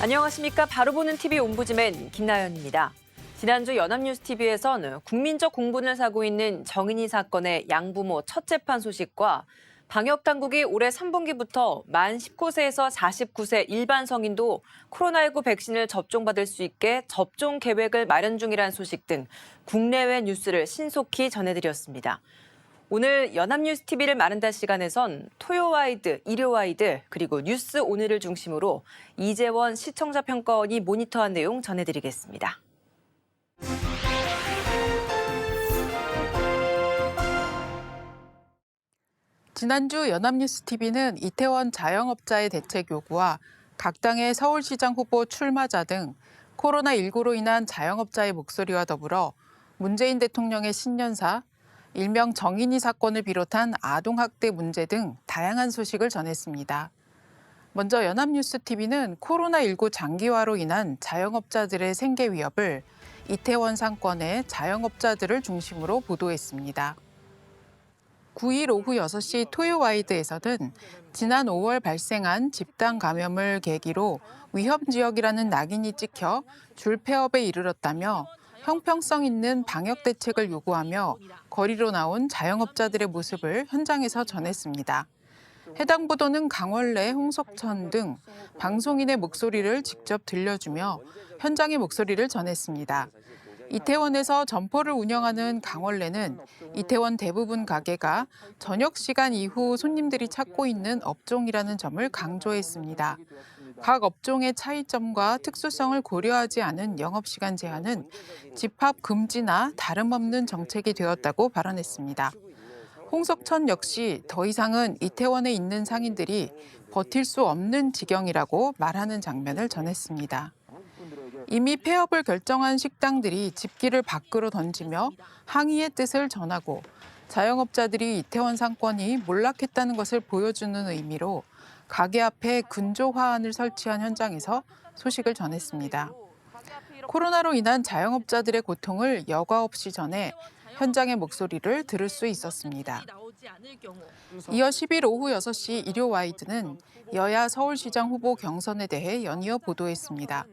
안녕하십니까. 바로 보는 TV 옴부즈맨 김나연입니다. 지난주 연합뉴스TV에선 국민적 공분을 사고 있는 정인이 사건의 양부모 첫 재판 소식과 방역당국이 올해 3분기부터 만 19세에서 49세 일반 성인도 코로나19 백신을 접종받을 수 있게 접종 계획을 마련 중이라는 소식 등 국내외 뉴스를 신속히 전해드렸습니다. 오늘 연합뉴스TV를 마른다 시간에선 토요와이드, 일요와이드, 그리고 뉴스 오늘을 중심으로 이재원 시청자 평가원이 모니터한 내용 전해드리겠습니다. 지난주 연합뉴스TV는 이태원 자영업자의 대책 요구와 각 당의 서울시장 후보 출마자 등 코로나19로 인한 자영업자의 목소리와 더불어 문재인 대통령의 신년사, 일명 정인이 사건을 비롯한 아동학대 문제 등 다양한 소식을 전했습니다. 먼저 연합뉴스TV는 코로나19 장기화로 인한 자영업자들의 생계 위협을 이태원 사건의 자영업자들을 중심으로 보도했습니다. 9일 오후 6시 토요와이드에서는 지난 5월 발생한 집단 감염을 계기로 위험지역이라는 낙인이 찍혀 줄폐업에 이르렀다며 형평성 있는 방역 대책을 요구하며 거리로 나온 자영업자들의 모습을 현장에서 전했습니다. 해당 보도는 강원래, 홍석천 등 방송인의 목소리를 직접 들려주며 현장의 목소리를 전했습니다. 이태원에서 점포를 운영하는 강원래는 이태원 대부분 가게가 저녁 시간 이후 손님들이 찾고 있는 업종이라는 점을 강조했습니다. 각 업종의 차이점과 특수성을 고려하지 않은 영업시간 제한은 집합 금지나 다름없는 정책이 되었다고 발언했습니다. 홍석천 역시 더 이상은 이태원에 있는 상인들이 버틸 수 없는 지경이라고 말하는 장면을 전했습니다. 이미 폐업을 결정한 식당들이 집기를 밖으로 던지며 항의의 뜻을 전하고 자영업자들이 이태원 상권이 몰락했다는 것을 보여주는 의미로 가게 앞에 근조 화환을 설치한 현장에서 소식을 전했습니다. 코로나로 인한 자영업자들의 고통을 여과 없이 전해 현장의 목소리를 들을 수 있었습니다. 이어 10일 오후 6시 일요와이드는 여야 서울시장 후보 경선에 대해 연이어 보도했습니다.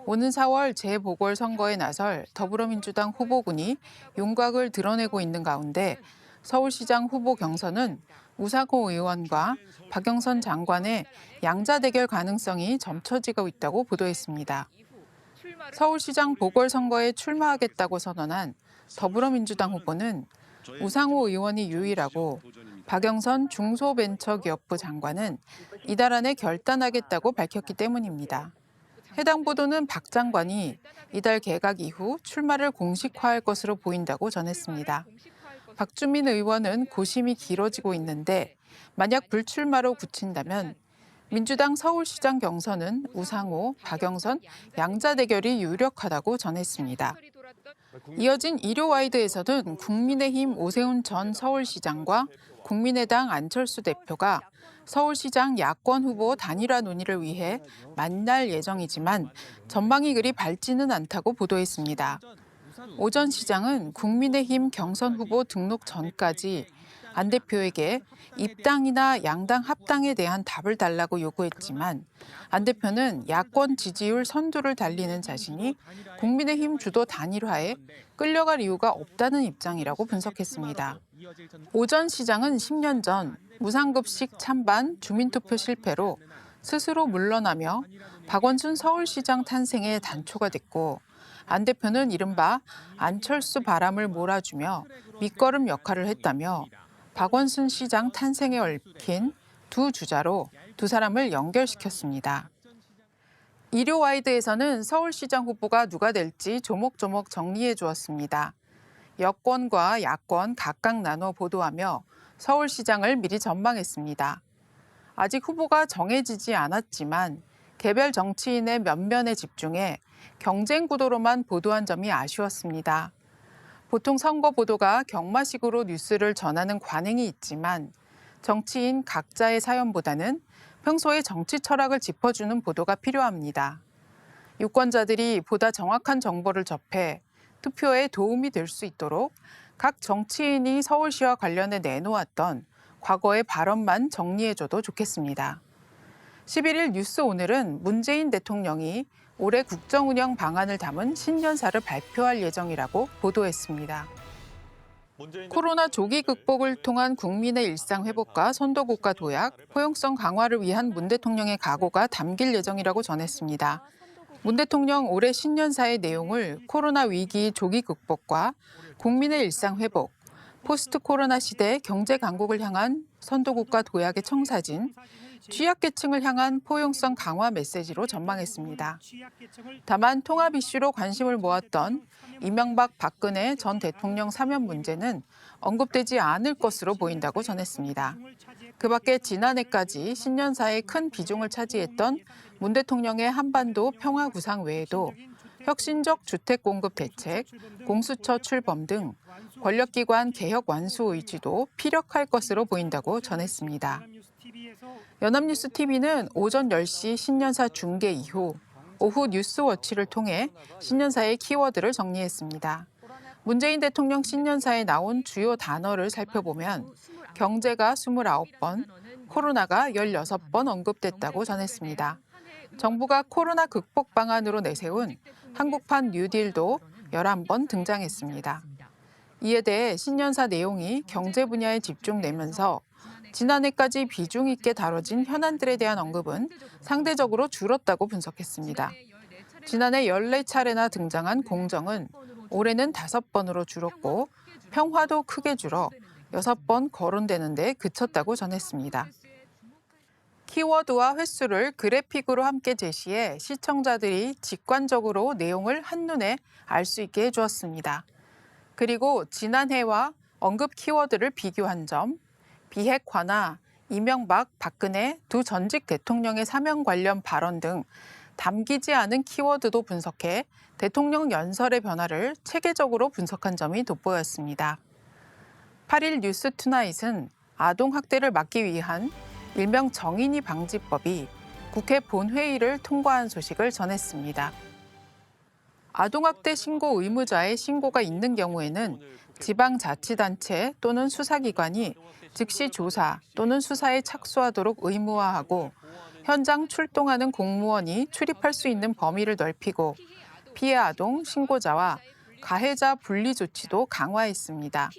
오는 4월 재보궐선거에 나설 더불어민주당 후보군이 윤곽을 드러내고 있는 가운데 서울시장 후보 경선은 우상호 의원과 박영선 장관의 양자 대결 가능성이 점쳐지고 있다고 보도했습니다. 서울시장 보궐선거에 출마하겠다고 선언한 더불어민주당 후보는 우상호 의원이 유일하고 박영선 중소벤처기업부 장관은 이달 안에 결단하겠다고 밝혔기 때문입니다. 해당 보도는 박 장관이 이달 개각 이후 출마를 공식화할 것으로 보인다고 전했습니다. 박주민 의원은 고심이 길어지고 있는데 만약 불출마로 굳힌다면 민주당 서울시장 경선은 우상호, 박영선 양자 대결이 유력하다고 전했습니다. 이어진 일요와이드에서는 국민의힘 오세훈 전 서울시장과 국민의당 안철수 대표가 서울시장 야권 후보 단일화 논의를 위해 만날 예정이지만 전망이 그리 밝지는 않다고 보도했습니다. 오 전 시장은 국민의힘 경선 후보 등록 전까지 안 대표에게 입당이나 양당 합당에 대한 답을 달라고 요구했지만 안 대표는 야권 지지율 선두를 달리는 자신이 국민의힘 주도 단일화에 끌려갈 이유가 없다는 입장이라고 분석했습니다. 오 전 시장은 10년 전 무상급식 찬반 주민투표 실패로 스스로 물러나며 박원순 서울시장 탄생에 단초가 됐고 안 대표는 이른바 안철수 바람을 몰아주며 밑거름 역할을 했다며 박원순 시장 탄생에 얽힌 두 주자로 두 사람을 연결시켰습니다. 일요와이드에서는 서울시장 후보가 누가 될지 조목조목 정리해 주었습니다. 여권과 야권 각각 나눠 보도하며 서울시장을 미리 전망했습니다. 아직 후보가 정해지지 않았지만 개별 정치인의 면면에 집중해 경쟁 구도로만 보도한 점이 아쉬웠습니다. 보통 선거 보도가 경마식으로 뉴스를 전하는 관행이 있지만 정치인 각자의 사연보다는 평소의 정치 철학을 짚어주는 보도가 필요합니다. 유권자들이 보다 정확한 정보를 접해 투표에 도움이 될 수 있도록 각 정치인이 서울시와 관련해 내놓았던 과거의 발언만 정리해줘도 좋겠습니다. 11일 뉴스 오늘은 문재인 대통령이 올해 국정운영 방안을 담은 신년사를 발표할 예정이라고 보도했습니다. 코로나 조기 극복을 통한 국민의 일상 회복과 선도국가 도약, 포용성 강화를 위한 문 대통령의 각오가 담길 예정이라고 전했습니다. 문 대통령 올해 신년사의 내용을 코로나 위기 조기 극복과 국민의 일상 회복, 포스트 코로나 시대 경제 강국을 향한 선도국가 도약의 청사진, 취약계층을 향한 포용성 강화 메시지로 전망했습니다. 다만 통합 이슈로 관심을 모았던 이명박 박근혜 전 대통령 사면 문제는 언급되지 않을 것으로 보인다고 전했습니다. 그 밖에 지난해까지 신년사에 큰 비중을 차지했던 문 대통령의 한반도 평화 구상 외에도 혁신적 주택 공급 대책, 공수처 출범 등 권력기관 개혁 완수 의지도 피력할 것으로 보인다고 전했습니다. 연합뉴스TV는 오전 10시 신년사 중계 이후 오후 뉴스워치를 통해 신년사의 키워드를 정리했습니다. 문재인 대통령 신년사에 나온 주요 단어를 살펴보면 경제가 29번, 코로나가 16번 언급됐다고 전했습니다. 정부가 코로나 극복 방안으로 내세운 한국판 뉴딜도 11번 등장했습니다. 이에 대해 신년사 내용이 경제 분야에 집중되면서 지난해까지 비중 있게 다뤄진 현안들에 대한 언급은 상대적으로 줄었다고 분석했습니다. 지난해 14차례나 등장한 공정은 올해는 5번으로 줄었고 평화도 크게 줄어 6번 거론되는 데 그쳤다고 전했습니다. 키워드와 횟수를 그래픽으로 함께 제시해 시청자들이 직관적으로 내용을 한눈에 알 수 있게 해주었습니다. 그리고 지난해와 언급 키워드를 비교한 점, 비핵화나 이명박, 박근혜 두 전직 대통령의 사면 관련 발언 등 담기지 않은 키워드도 분석해 대통령 연설의 변화를 체계적으로 분석한 점이 돋보였습니다. 8일 뉴스투나잇은 아동학대를 막기 위한 일명 정인이 방지법이 국회 본회의를 통과한 소식을 전했습니다. 아동학대 신고 의무자의 신고가 있는 경우에는 지방자치단체 또는 수사기관이 즉시 조사 또는 수사에 착수하도록 의무화하고 현장 출동하는 공무원이 출입할 수 있는 범위를 넓히고 피해 아동 신고자와 가해자 분리 조치도 강화했습니다.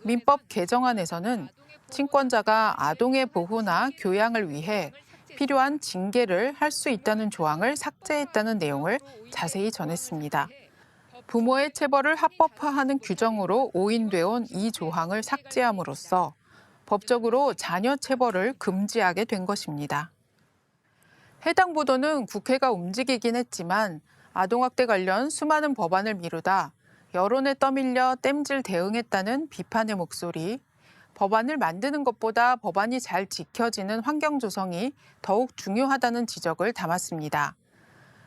민법 개정안에서는 친권자가 아동의 보호나 교양을 위해 필요한 징계를 할 수 있다는 조항을 삭제했다는 내용을 자세히 전했습니다. 부모의 체벌을 합법화하는 규정으로 오인돼 온 이 조항을 삭제함으로써 법적으로 자녀 체벌을 금지하게 된 것입니다. 해당 보도는 국회가 움직이긴 했지만 아동학대 관련 수많은 법안을 미루다 여론에 떠밀려 땜질 대응했다는 비판의 목소리, 법안을 만드는 것보다 법안이 잘 지켜지는 환경 조성이 더욱 중요하다는 지적을 담았습니다.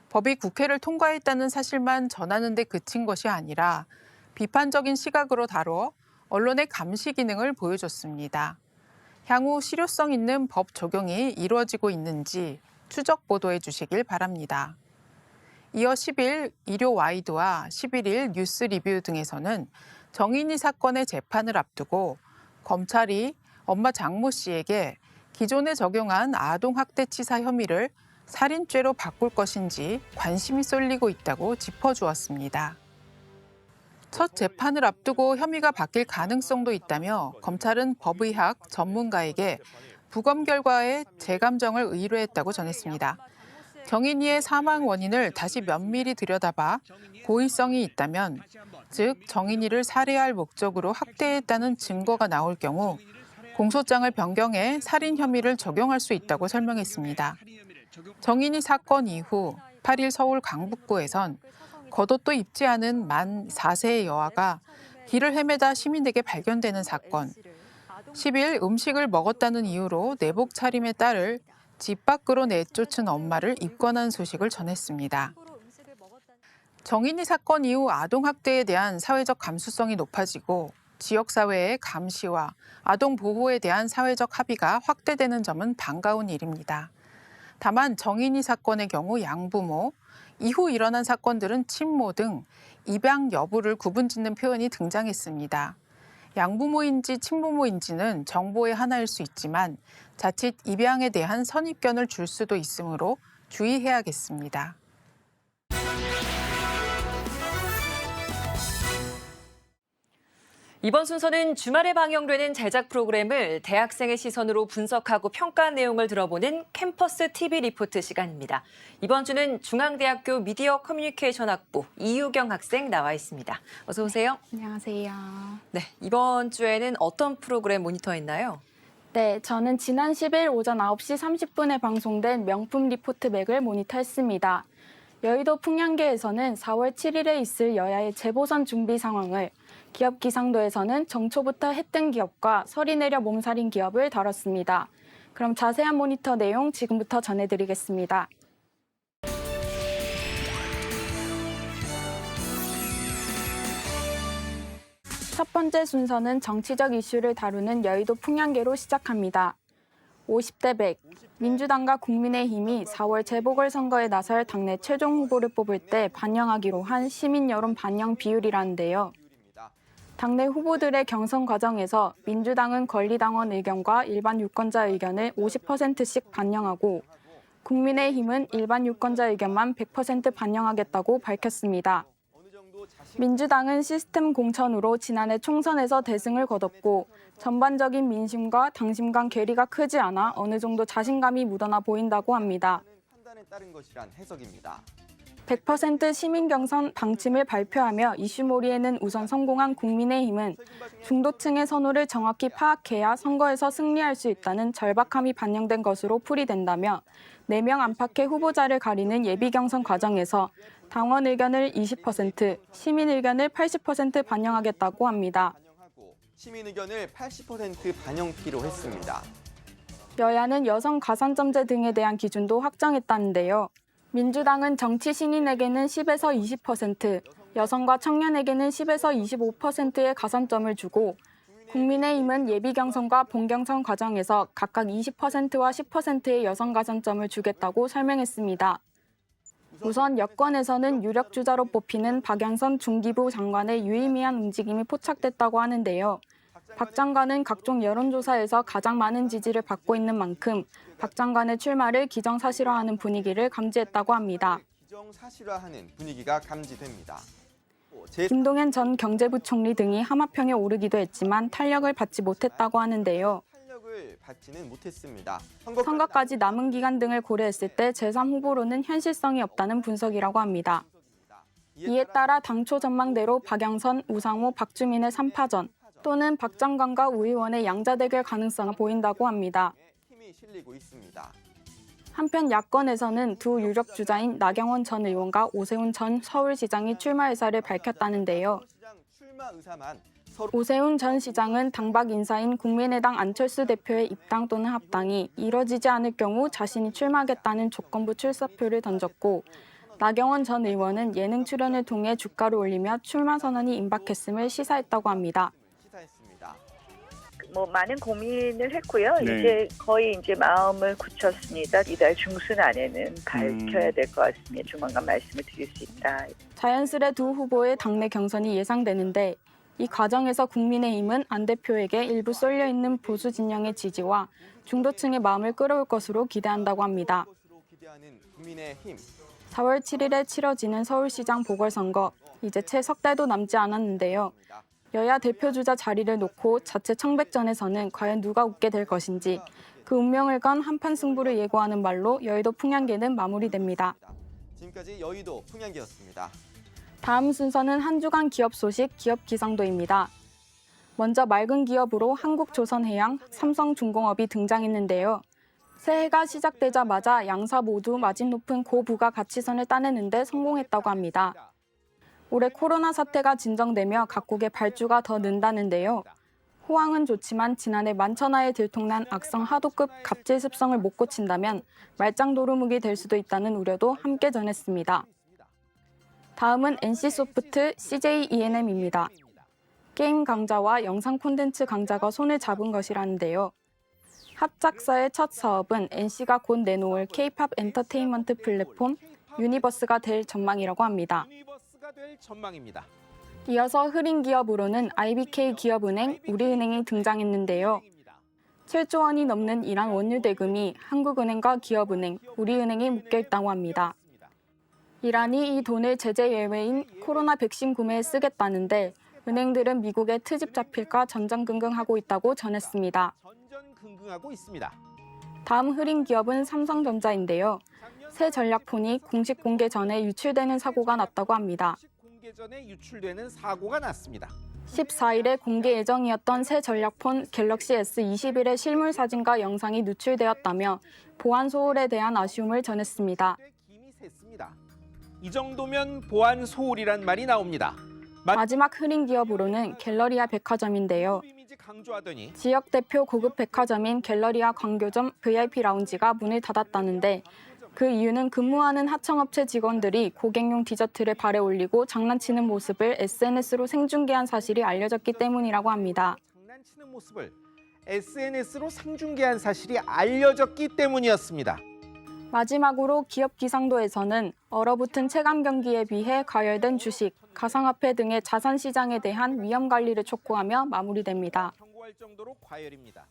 법이 국회를 통과했다는 사실만 전하는 데 그친 것이 아니라 비판적인 시각으로 다뤄 언론의 감시 기능을 보여줬습니다. 향후 실효성 있는 법 적용이 이루어지고 있는지 추적 보도해 주시길 바랍니다. 이어 10일 일요와이드와 11일 뉴스리뷰 등에서는 정인이 사건의 재판을 앞두고 검찰이 엄마 장모 씨에게 기존에 적용한 아동학대치사 혐의를 살인죄로 바꿀 것인지 관심이 쏠리고 있다고 짚어주었습니다. 첫 재판을 앞두고 혐의가 바뀔 가능성도 있다며 검찰은 법의학 전문가에게 부검 결과에 재감정을 의뢰했다고 전했습니다. 정인이의 사망 원인을 다시 면밀히 들여다봐 고의성이 있다면, 즉 정인이를 살해할 목적으로 학대했다는 증거가 나올 경우 공소장을 변경해 살인 혐의를 적용할 수 있다고 설명했습니다. 정인이 사건 이후 8일 서울 강북구에선 겉옷도 입지 않은 만 4세의 여아가 길을 헤매다 시민에게 발견되는 사건, 10일 음식을 먹었다는 이유로 내복 차림의 딸을 집 밖으로 내쫓은 엄마를 입건한 소식을 전했습니다. 정인이 사건 이후 아동학대에 대한 사회적 감수성이 높아지고 지역사회의 감시와 아동 보호에 대한 사회적 합의가 확대되는 점은 반가운 일입니다. 다만 정인이 사건의 경우 양부모, 이후 일어난 사건들은 친모 등 입양 여부를 구분짓는 표현이 등장했습니다. 양부모인지 친부모인지는 정보의 하나일 수 있지만 자칫 입양에 대한 선입견을 줄 수도 있으므로 주의해야겠습니다. 이번 순서는 주말에 방영되는 제작 프로그램을 대학생의 시선으로 분석하고 평가한 내용을 들어보는 캠퍼스 TV 리포트 시간입니다. 이번 주는 중앙대학교 미디어 커뮤니케이션 학부 이유경 학생 나와 있습니다. 어서 오세요. 안녕하세요. 네, 이번 주에는 어떤 프로그램 모니터했나요? 네, 저는 지난 10일 오전 9시 30분에 방송된 명품 리포트 맥을 모니터했습니다. 여의도 풍량계에서는 4월 7일에 있을 여야의 재보선 준비 상황을, 기업 기상도에서는 정초부터 해뜬 기업과 설이 내려 몸살인 기업을 다뤘습니다. 그럼 자세한 모니터 내용 지금부터 전해드리겠습니다. 첫 번째 순서는 정치적 이슈를 다루는 여의도 풍량계로 시작합니다. 50대 100, 민주당과 국민의힘이 4월 재보궐선거에 나설 당내 최종 후보를 뽑을 때 반영하기로 한 시민 여론 반영 비율이라는데요. 당내 후보들의 경선 과정에서 민주당은 권리당원 의견과 일반 유권자 의견을 50%씩 반영하고 국민의힘은 일반 유권자 의견만 100% 반영하겠다고 밝혔습니다. 민주당은 시스템 공천으로 지난해 총선에서 대승을 거뒀고 전반적인 민심과 당심 간 괴리가 크지 않아 어느 정도 자신감이 묻어나 보인다고 합니다. 100% 시민 경선 방침을 발표하며 이슈몰이에는 우선 성공한 국민의힘은 중도층의 선호를 정확히 파악해야 선거에서 승리할 수 있다는 절박함이 반영된 것으로 풀이된다며 4명 안팎의 후보자를 가리는 예비경선 과정에서 당원 의견을 20%, 시민 의견을 80% 반영하겠다고 합니다. 시민 의견을 80% 반영키로 했습니다. 여야는 여성 가산점제 등에 대한 기준도 확정했다는데요. 민주당은 정치 신인에게는 10에서 20%, 여성과 청년에게는 10에서 25%의 가산점을 주고 국민의힘은 예비경선과 본경선 과정에서 각각 20%와 10%의 여성 가산점을 주겠다고 설명했습니다. 우선 여권에서는 유력 주자로 뽑히는 박영선 중기부 장관의 유의미한 움직임이 포착됐다고 하는데요. 박 장관은 각종 여론조사에서 가장 많은 지지를 받고 있는 만큼 박 장관의 출마를 기정사실화하는 분위기를 감지했다고 합니다. 기정사실화하는 분위기가 감지됩니다. 김동연 전 경제부총리 등이 하마평에 오르기도 했지만 탄력을 받지 못했다고 하는데요. 탄력을 받지는 못했습니다. 선거까지 남은 기간 등을 고려했을 때 제3후보로는 현실성이 없다는 분석이라고 합니다. 이에 따라 당초 전망대로 박영선, 우상호, 박주민의 3파전 또는 박 장관과 우 의원의 양자 대결 가능성을 보인다고 합니다. 힘이 실리고 있습니다. 한편 야권에서는 두 유력 주자인 나경원 전 의원과 오세훈 전 서울시장이 출마 의사를 밝혔다는데요. 오세훈 전 시장은 당박 인사인 국민의당 안철수 대표의 입당 또는 합당이 이뤄지지 않을 경우 자신이 출마하겠다는 조건부 출사표를 던졌고 나경원 전 의원은 예능 출연을 통해 주가를 올리며 출마 선언이 임박했음을 시사했다고 합니다. 많은 고민을 했고요. 네. 이제 거의 마음을 굳혔습니다. 이달 중순 안에는 밝혀야 될 것 같습니다. 조만간 말씀을 드릴 수 있다. 자연스레 두 후보의 당내 경선이 예상되는데 이 과정에서 국민의힘은 안 대표에게 일부 쏠려 있는 보수 진영의 지지와 중도층의 마음을 끌어올 것으로 기대한다고 합니다. 4월 7일에 치러지는 서울시장 보궐선거, 이제 채 석 달도 남지 않았는데요. 여야 대표주자 자리를 놓고 자체 청백전에서는 과연 누가 웃게 될 것인지 그 운명을 건 한판 승부를 예고하는 말로 여의도 풍량계는 마무리됩니다. 지금까지 여의도 풍량계였습니다. 다음 순서는 한 주간 기업 소식 기업 기상도입니다. 먼저 맑은 기업으로 한국조선해양, 삼성중공업이 등장했는데요. 새해가 시작되자마자 양사 모두 마진 높은 고부가 가치선을 따내는데 성공했다고 합니다. 올해 코로나 사태가 진정되며 각국의 발주가 더 는다는데요. 호황은 좋지만 지난해 만천하에 들통난 악성 하도급 갑질 습성을 못 고친다면 말짱 도루묵이 될 수도 있다는 우려도 함께 전했습니다. 다음은 NC소프트, CJ ENM입니다. 게임 강좌와 영상 콘텐츠 강좌가 손을 잡은 것이라는데요. 합작사의 첫 사업은 NC가 곧 내놓을 K-팝 엔터테인먼트 플랫폼 유니버스가 될 전망이라고 합니다. 될 전망입니다. 이어서 흐린 기업으로는 IBK 기업은행, 우리은행이 등장했는데요. 7조 원이 넘는 이란 원유 대금이 한국은행과 기업은행, 우리은행에 묶여있다고 합니다. 이란이 이 돈을 제재 예외인 코로나 백신 구매에 쓰겠다는데 은행들은 미국에 트집 잡힐까 전전긍긍하고 있다고 전했습니다. 전전긍긍하고 있습니다. 다음 흐린 기업은 삼성전자인데요. 새 전략폰이 공식 공개 전에 유출되는 사고가 났다고 합니다. 공개 전에 유출되는 사고가 났습니다. 14일에 공개 예정이었던 새 전략폰 갤럭시 S21의 실물 사진과 영상이 누출되었다며 보안 소홀에 대한 아쉬움을 전했습니다. 김이 샜습니다. 이 정도면 보안 소홀이란 말이 나옵니다. 마지막 흐린 기업으로는 갤러리아 백화점인데요. 이미지 강조하더니 지역 대표 고급 백화점인 갤러리아 광교점 VIP 라운지가 문을 닫았다는데 그 이유는 근무하는 하청업체 직원들이 고객용 디저트를 발에 올리고 장난치는 모습을 SNS로 생중계한 사실이 알려졌기 때문이라고 합니다. 장난치는 모습을 SNS로 생중계한 사실이 알려졌기 때문이었습니다. 마지막으로 기업 기상도에서는 얼어붙은 체감 경기에 비해 과열된 주식, 가상화폐 등의 자산 시장에 대한 위험 관리를 촉구하며 마무리됩니다. 경고할 정도로 과열입니다.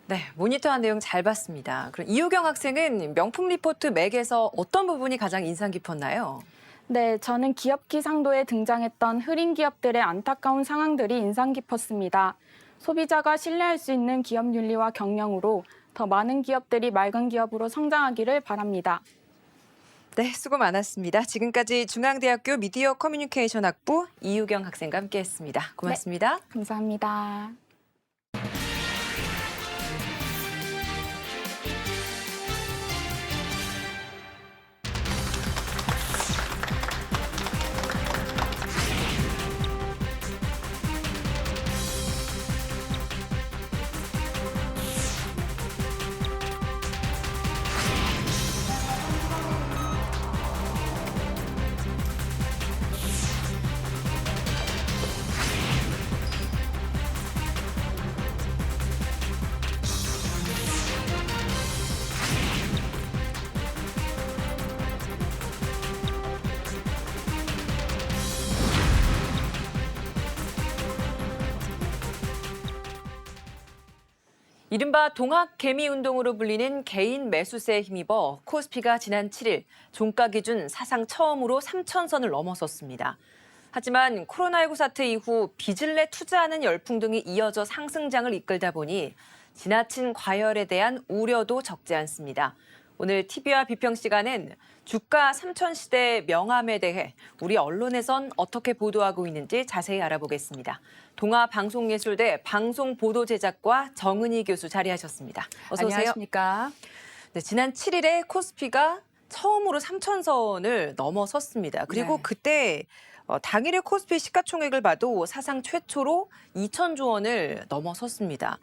네, 모니터한 내용 잘 봤습니다. 그럼 이유경 학생은 명품 리포트 맥에서 어떤 부분이 가장 인상 깊었나요? 네, 저는 기업 기상도에 등장했던 흐린 기업들의 안타까운 상황들이 인상 깊었습니다. 소비자가 신뢰할 수 있는 기업 윤리와 경영으로 더 많은 기업들이 맑은 기업으로 성장하기를 바랍니다. 네, 수고 많았습니다. 지금까지 중앙대학교 미디어 커뮤니케이션 학부 이유경 학생과 함께했습니다. 고맙습니다. 감사합니다. 이른바 동학 개미 운동으로 불리는 개인 매수세에 힘입어 코스피가 지난 7일 종가 기준 사상 처음으로 3,000선을 넘어섰습니다. 하지만 코로나19 사태 이후 빚을 내 투자하는 열풍 등이 이어져 상승장을 이끌다 보니 지나친 과열에 대한 우려도 적지 않습니다. 오늘 TV와 비평 시간은 주가 3,000시대의 명암에 대해 우리 언론에선 어떻게 보도하고 있는지 자세히 알아보겠습니다. 동아방송예술대 방송보도제작과 정은희 교수 자리하셨습니다. 어서 오세요. 안녕하십니까. 네, 지난 7일에 코스피가 처음으로 3,000선을 넘어섰습니다. 그리고 네. 그때 당일의 코스피 시가총액을 봐도 사상 최초로 2,000조 원을 넘어섰습니다.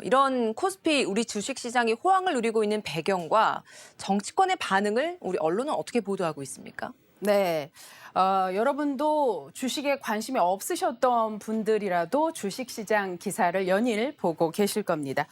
이런 코스피 우리 주식시장이 호황을 누리고 있는 배경과 정치권의 반응을 우리 언론은 어떻게 보도하고 있습니까? 네. 여러분도 주식에 관심이 없으셨던 분들이라도 주식시장 기사를 연일 보고 계실 겁니다.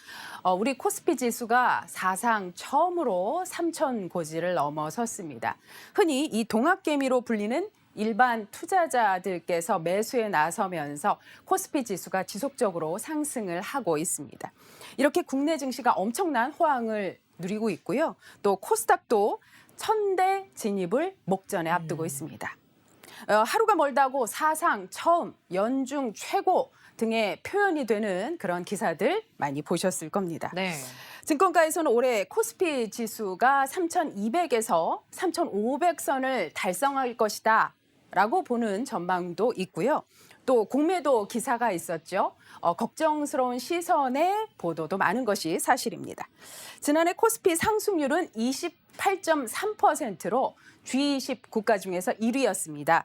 우리 코스피 지수가 사상 처음으로 3,000 고지를 넘어섰습니다. 흔히 이 동학개미로 불리는 일반 투자자들께서 매수에 나서면서 코스피 지수가 지속적으로 상승을 하고 있습니다. 이렇게 국내 증시가 엄청난 호황을 누리고 있고요. 또 코스닥도 1,000대 진입을 목전에 앞두고 있습니다. 하루가 멀다고 사상 처음, 연중 최고 등의 표현이 되는 그런 기사들 많이 보셨을 겁니다. 네. 증권가에서는 올해 코스피 지수가 3,200에서 3,500선을 달성할 것이다 라고 보는 전망도 있고요. 또 공매도 기사가 있었죠. 걱정스러운 시선의 보도도 많은 것이 사실입니다. 지난해 코스피 상승률은 28.3%로 G20 국가 중에서 1위였습니다.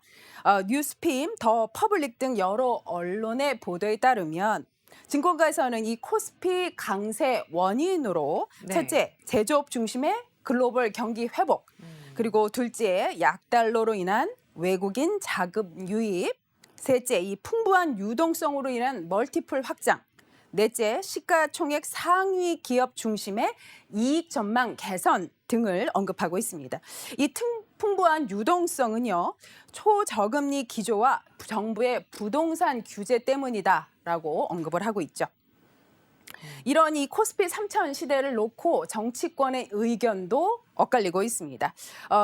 뉴스핌, 더 퍼블릭 등 여러 언론의 보도에 따르면 증권가에서는 이 코스피 강세 원인으로 네. 첫째, 제조업 중심의 글로벌 경기 회복, 그리고 둘째, 약달러로 인한 외국인 자금 유입, 셋째, 이 풍부한 유동성으로 인한 멀티플 확장, 넷째, 시가총액 상위 기업 중심의 이익 전망 개선 등을 언급하고 있습니다. 이 풍부한 유동성은요, 초저금리 기조와 정부의 부동산 규제 때문이다라고 언급을 하고 있죠. 이런 이 코스피 3000 시대를 놓고 정치권의 의견도 엇갈리고 있습니다.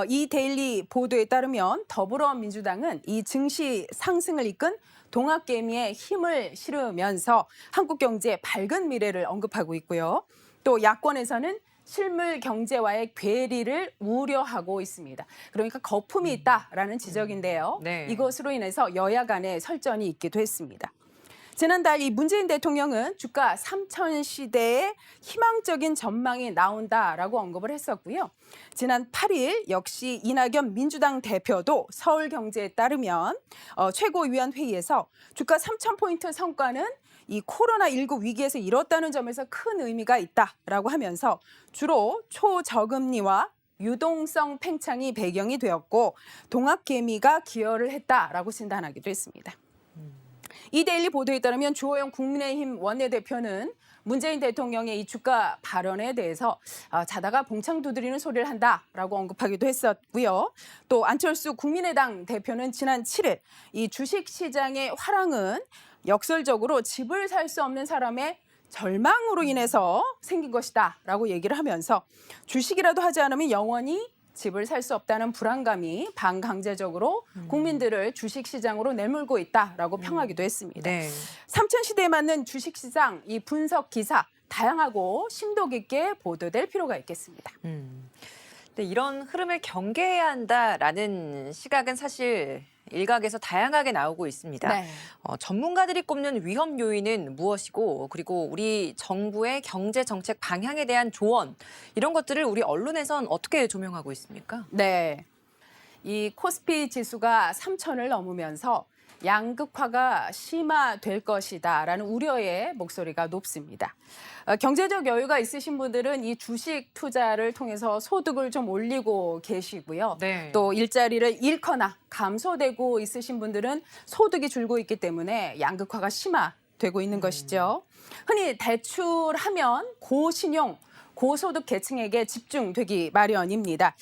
이 데일리 보도에 따르면 더불어민주당은 이 증시 상승을 이끈 동학개미에 힘을 실으면서 한국 경제의 밝은 미래를 언급하고 있고요. 또 야권에서는 실물 경제와의 괴리를 우려하고 있습니다. 그러니까 거품이 있다라는 지적인데요. 네. 이것으로 인해서 여야 간의 설전이 있기도 했습니다. 지난달 이 문재인 대통령은 주가 3000 시대에 희망적인 전망이 나온다라고 언급을 했었고요. 지난 8일 역시 이낙연 민주당 대표도 서울경제에 따르면 최고위원회의에서 주가 3000포인트 성과는 이 코로나19 위기에서 이뤘다는 점에서 큰 의미가 있다라고 하면서 주로 초저금리와 유동성 팽창이 배경이 되었고 동학개미가 기여를 했다라고 진단하기도 했습니다. 이 데일리 보도에 따르면 주호영 국민의힘 원내대표는 문재인 대통령의 이 주가 발언에 대해서 자다가 봉창 두드리는 소리를 한다라고 언급하기도 했었고요. 또 안철수 국민의당 대표는 지난 7일 이 주식시장의 화랑은 역설적으로 집을 살 수 없는 사람의 절망으로 인해서 생긴 것이다라고 얘기를 하면서 주식이라도 하지 않으면 영원히 집을 살 수 없다는 불안감이 반강제적으로 국민들을 주식시장으로 내몰고 있다라고 평하기도 했습니다. 네. 3000 시대에 맞는 주식시장 이 분석 기사 다양하고 심도 깊게 보도될 필요가 있겠습니다. 근데 이런 흐름을 경계해야 한다라는 시각은 사실 일각에서 다양하게 나오고 있습니다. 네. 전문가들이 꼽는 위험 요인은 무엇이고 그리고 우리 정부의 경제 정책 방향에 대한 조언 이런 것들을 우리 언론에선 어떻게 조명하고 있습니까? 네. 이 코스피 지수가 3000을 넘으면서 양극화가 심화될 것이다라는 우려의 목소리가 높습니다. 경제적 여유가 있으신 분들은 이 주식 투자를 통해서 소득을 좀 올리고 계시고요. 네. 또 일자리를 잃거나 감소되고 있으신 분들은 소득이 줄고 있기 때문에 양극화가 심화되고 있는 것이죠. 흔히 대출하면 고신용, 고소득 계층에게 집중되기 마련입니다.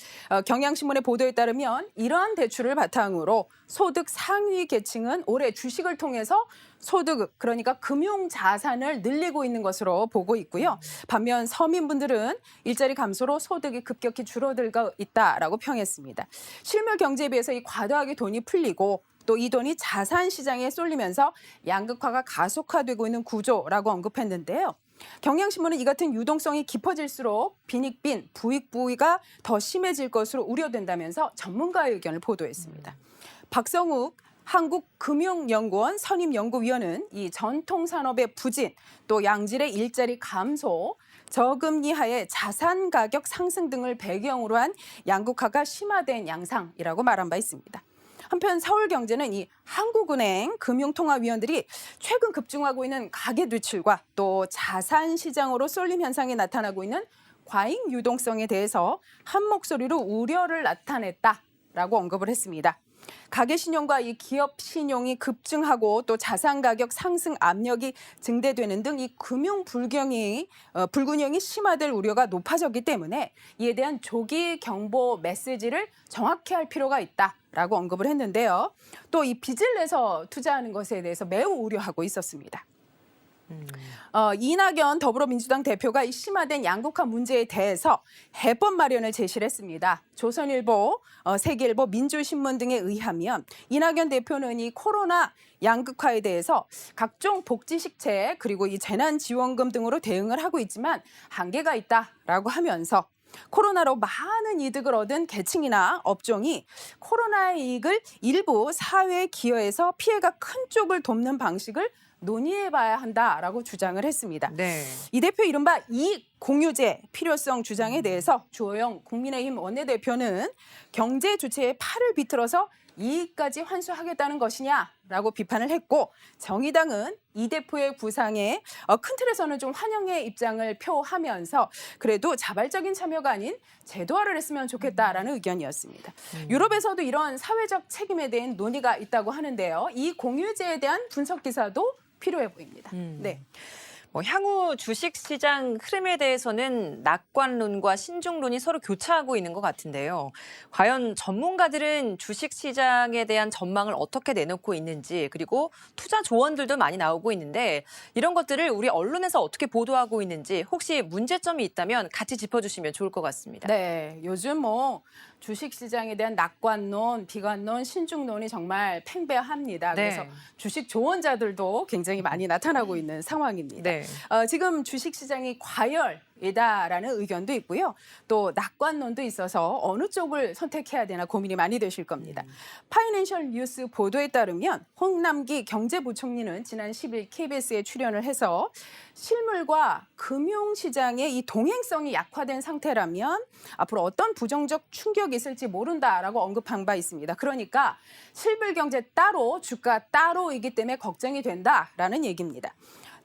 경향신문의 보도에 따르면 이러한 대출을 바탕으로 소득 상위 계층은 올해 주식을 통해서 소득, 그러니까 금융 자산을 늘리고 있는 것으로 보고 있고요. 반면 서민분들은 일자리 감소로 소득이 급격히 줄어들고 있다라고 평했습니다. 실물 경제에 비해서 이 과도하게 돈이 풀리고 또 이 돈이 자산 시장에 쏠리면서 양극화가 가속화되고 있는 구조라고 언급했는데요. 경향신문은 이 같은 유동성이 깊어질수록 빈익빈, 부익부가 더 심해질 것으로 우려된다면서 전문가의 의견을 보도했습니다. 박성욱 한국금융연구원 선임연구위원은 이 전통산업의 부진, 또 양질의 일자리 감소, 저금리 하에 자산 가격 상승 등을 배경으로 한 양극화가 심화된 양상이라고 말한 바 있습니다. 한편 서울경제는 이 한국은행 금융통화위원들이 최근 급증하고 있는 가계대출과 또 자산 시장으로 쏠림 현상이 나타나고 있는 과잉 유동성에 대해서 한 목소리로 우려를 나타냈다라고 언급을 했습니다. 가계신용과 이 기업 신용이 급증하고 또 자산 가격 상승 압력이 증대되는 등 이 금융 불균형이 심화될 우려가 높아졌기 때문에 이에 대한 조기 경보 메시지를 정확히 할 필요가 있다라고 언급을 했는데요. 또 이 빚을 내서 투자하는 것에 대해서 매우 우려하고 있었습니다. 이낙연 더불어민주당 대표가 이 심화된 양극화 문제에 대해서 해법 마련을 제시를 했습니다. 조선일보, 세계일보, 민주신문 등에 의하면 이낙연 대표는 이 코로나 양극화에 대해서 각종 복지식체 그리고 이 재난지원금 등으로 대응을 하고 있지만 한계가 있다라고 하면서 코로나로 많은 이득을 얻은 계층이나 업종이 코로나의 이익을 일부 사회에 기여해서 피해가 큰 쪽을 돕는 방식을 논의해봐야 한다라고 주장을 했습니다. 네. 이 대표 이른바 이익 공유제 필요성 주장에 대해서 주호영 국민의힘 원내대표는 경제 주체의 팔을 비틀어서 이익까지 환수하겠다는 것이냐라고 비판을 했고 정의당은 이 대표의 구상에 큰 틀에서는 좀 환영의 입장을 표하면서 그래도 자발적인 참여가 아닌 제도화를 했으면 좋겠다라는 의견이었습니다. 유럽에서도 이런 사회적 책임에 대한 논의가 있다고 하는데요. 이 공유제에 대한 분석 기사도 필요해 보입니다. 네. 향후 주식시장 흐름에 대해서는 낙관론과 신중론이 서로 교차하고 있는 것 같은데요. 과연 전문가들은 주식시장에 대한 전망을 어떻게 내놓고 있는지, 그리고 투자 조언들도 많이 나오고 있는데 이런 것들을 우리 언론에서 어떻게 보도하고 있는지 혹시 문제점이 있다면 같이 짚어주시면 좋을 것 같습니다. 네, 요즘 뭐 주식시장에 대한 낙관론, 비관론, 신중론이 정말 팽배합니다. 네. 그래서 주식 조언자들도 굉장히 많이 나타나고 있는 상황입니다. 네. 지금 주식시장이 과열이다라는 의견도 있고요. 또 낙관론도 있어서 어느 쪽을 선택해야 되나 고민이 많이 되실 겁니다. 파이낸셜 뉴스 보도에 따르면 홍남기 경제부총리는 지난 10일 KBS에 출연을 해서 실물과 금융시장의 이 동행성이 약화된 상태라면 앞으로 어떤 부정적 충격이 있을지 모른다라고 언급한 바 있습니다. 그러니까 실물 경제 따로 주가 따로이기 때문에 걱정이 된다라는 얘기입니다.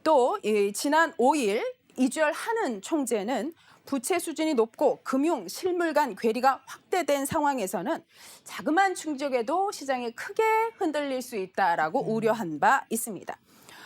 또 지난 5일 이주열 한은 총재는 부채 수준이 높고 금융 실물 간 괴리가 확대된 상황에서는 자그마한 충격에도 시장이 크게 흔들릴 수 있다라고 우려한 바 있습니다.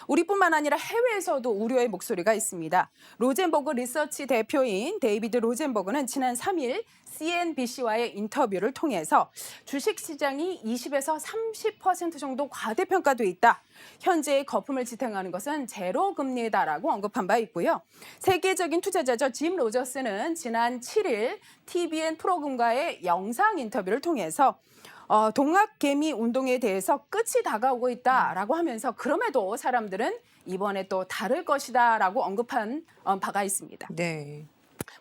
우리뿐만 아니라 해외에서도 우려의 목소리가 있습니다. 로젠버그 리서치 대표인 데이비드 로젠버그는 지난 3일 CNBC와의 인터뷰를 통해서 주식시장이 20에서 30% 정도 과대평가돼 있다. 현재의 거품을 지탱하는 것은 제로 금리다라고 언급한 바 있고요. 세계적인 투자자죠. 짐 로저스는 지난 7일 TVN 프로그램과의 영상 인터뷰를 통해서 동학개미 운동에 대해서 끝이 다가오고 있다라고 하면서 그럼에도 사람들은 이번에 또 다를 것이다라고 언급한 바가 있습니다. 네.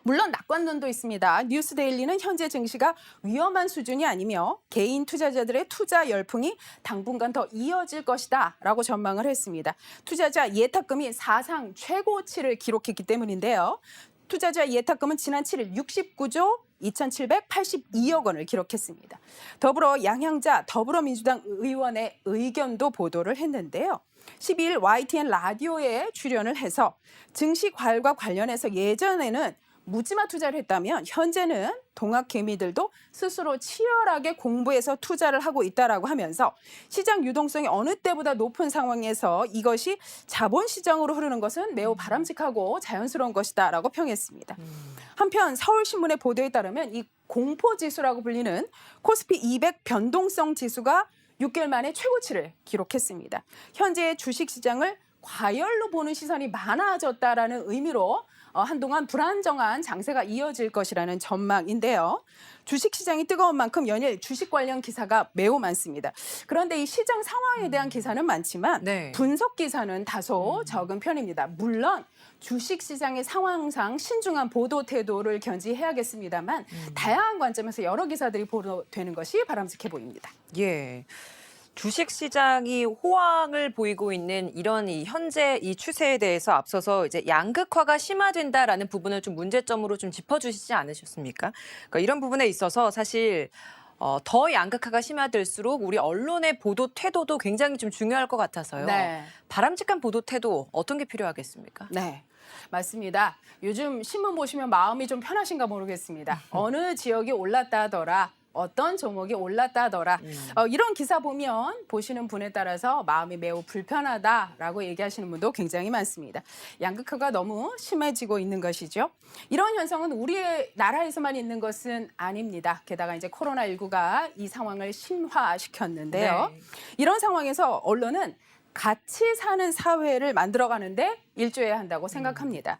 물론 낙관론도 있습니다. 뉴스데일리는 현재 증시가 위험한 수준이 아니며 개인 투자자들의 투자 열풍이 당분간 더 이어질 것이다 라고 전망을 했습니다. 투자자 예탁금이 사상 최고치를 기록했기 때문인데요. 투자자 예탁금은 지난 7일 69조 2,782억 원을 기록했습니다. 더불어 양향자 더불어민주당 의원의 의견도 보도를 했는데요. 12일 YTN 라디오에 출연을 해서 증시 과열과 관련해서 예전에는 묻지마 투자를 했다면 현재는 동학개미들도 스스로 치열하게 공부해서 투자를 하고 있다라고 하면서 시장 유동성이 어느 때보다 높은 상황에서 이것이 자본시장으로 흐르는 것은 매우 바람직하고 자연스러운 것이다라고 평했습니다. 한편 서울신문의 보도에 따르면 이 공포지수라고 불리는 코스피 200 변동성 지수가 6개월 만에 최고치를 기록했습니다. 현재 주식시장을 과열로 보는 시선이 많아졌다라는 의미로 한동안 불안정한 장세가 이어질 것이라는 전망인데요. 주식시장이 뜨거운 만큼 연일 주식 관련 기사가 매우 많습니다. 그런데 이 시장 상황에 대한 기사는 많지만 네. 분석 기사는 다소 적은 편입니다. 물론 주식시장의 상황상 신중한 보도 태도를 견지해야겠습니다만 다양한 관점에서 여러 기사들이 보도되는 것이 바람직해 보입니다. 예. 주식시장이 호황을 보이고 있는 이런 현재 이 추세에 대해서 앞서서 이제 양극화가 심화된다라는 부분을 좀 문제점으로 좀 짚어주시지 않으셨습니까? 그러니까 이런 부분에 있어서 사실 더 양극화가 심화될수록 우리 언론의 보도 태도도 굉장히 좀 중요할 것 같아서요. 네. 바람직한 보도 태도 어떤 게 필요하겠습니까? 네. 맞습니다. 요즘 신문 보시면 마음이 좀 편하신가 모르겠습니다. 어느 지역이 올랐다 하더라. 어떤 종목이 올랐다 하더라. 이런 기사 보면 보시는 분에 따라서 마음이 매우 불편하다라고 얘기하시는 분도 굉장히 많습니다. 양극화가 너무 심해지고 있는 것이죠. 이런 현상은 우리의 나라에서만 있는 것은 아닙니다. 게다가 이제 코로나19가 이 상황을 심화시켰는데요. 네. 이런 상황에서 언론은 같이 사는 사회를 만들어가는데 일조해야 한다고 생각합니다.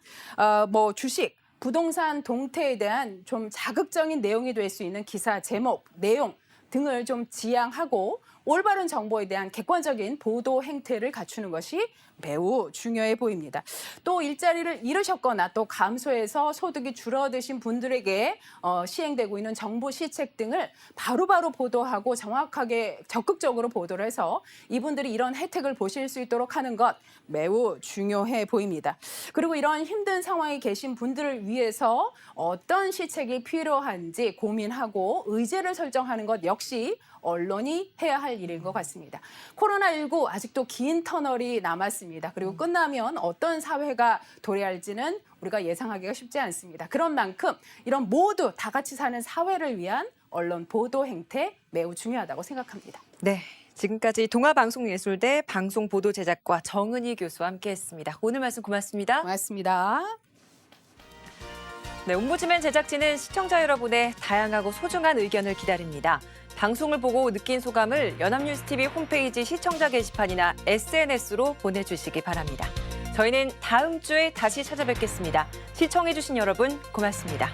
뭐 주식, 부동산 동태에 대한 좀 자극적인 내용이 될 수 있는 기사 제목, 내용 등을 좀 지양하고 올바른 정보에 대한 객관적인 보도 행태를 갖추는 것이 매우 중요해 보입니다. 또 일자리를 잃으셨거나 또 감소해서 소득이 줄어드신 분들에게 시행되고 있는 정부 시책 등을 바로바로 보도하고 정확하게 적극적으로 보도를 해서 이분들이 이런 혜택을 보실 수 있도록 하는 것 매우 중요해 보입니다. 그리고 이런 힘든 상황에 계신 분들을 위해서 어떤 시책이 필요한지 고민하고 의제를 설정하는 것 역시 언론이 해야 할 일인 것 같습니다. 코로나19 아직도 긴 터널이 남았습니다. 그리고 끝나면 어떤 사회가 도래할지는 우리가 예상하기가 쉽지 않습니다. 그런 만큼 이런 모두 다 같이 사는 사회를 위한 언론 보도 행태 매우 중요하다고 생각합니다. 네. 지금까지 동아방송예술대 방송보도제작과 정은희 교수와 함께했습니다. 오늘 말씀 고맙습니다. 고맙습니다. 네, 옴부즈맨 제작진은 시청자 여러분의 다양하고 소중한 의견을 기다립니다. 방송을 보고 느낀 소감을 연합뉴스TV 홈페이지 시청자 게시판이나 SNS로 보내주시기 바랍니다. 저희는 다음 주에 다시 찾아뵙겠습니다. 시청해주신 여러분 고맙습니다.